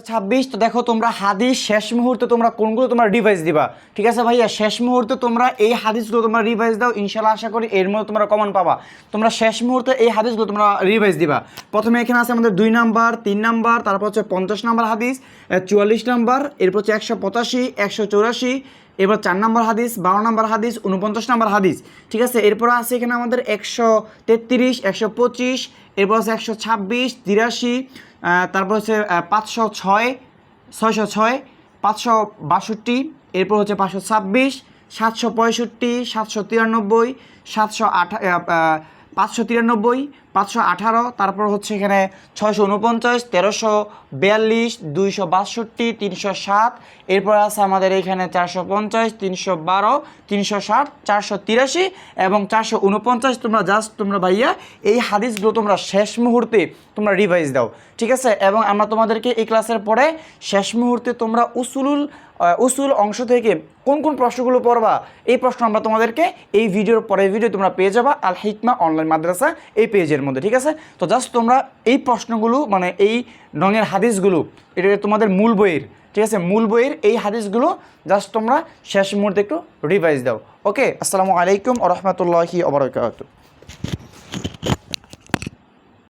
26। তো দেখো তোমরা হাদিস শেষ মুহূর্তে তোমরা কোনগুলো তোমরা রিভাইজ দিবা, ঠিক আছে ভাইয়া? শেষ মুহূর্তে তোমরা এই হাদিসগুলো তোমরা রিভাইজ দাও, ইনশাআল্লাহ আশা করি এর মধ্যে তোমরা কমন পাবা। তোমরা শেষ মুহূর্তে এই হাদিসগুলো তোমরা রিভাইজ দিবা। প্রথমে এখানে আছে আমাদের 2 নাম্বার, 3 নাম্বার, তারপর হচ্ছে 50 নাম্বার হাদিস, 44 নাম্বার, এরপর হচ্ছে 185, 184, এবার 4 নাম্বার হাদিস, 12 নাম্বার হাদিস, 49 নাম্বার হাদিস, ঠিক আছে? এরপর আছে এখানে আমাদের 133, 125, এরপর আছে 126, 83, তারপর হচ্ছে 506, 606, 562, এরপর হচ্ছে 526, 765, 793, 593, 518, তারপর হচ্ছে এখানে 649, 1342, 262, 307, এরপর আছে আমাদের এখানে 450, 312, 360, 483 এবং 449। তোমরা ভাইয়া এই হাদিসগুলো তোমরা শেষ মুহূর্তে তোমরা রিভাইজ দাও, ঠিক আছে? এবং আমরা তোমাদেরকে এই ক্লাসের পরে শেষ মুহূর্তে তোমরা উসুল অংশ থেকে কোন কোন প্রশ্নগুলো পড়বা, এই প্রশ্ন আমরা তোমাদেরকে এই ভিডিওর পরের ভিডিও তোমরা পেয়ে যাবা আল হিকমা অনলাইন মাদ্রাসা এই পেজের মধ্যে, ঠিক আছে? তো জাস্ট তোমরা এই প্রশ্নগুলো মানে এই রঙের হাদিসগুলো, এটা তোমাদের মূল বইয়ের, ঠিক আছে? মূল বইয়ের এই হাদিসগুলো জাস্ট তোমরা শেষ মুহূর্তে একটু রিভাইজ দাও। ওকে, আসসালামু আলাইকুম ওয়া রাহমাতুল্লাহি ওয়া বারাকাতুহু।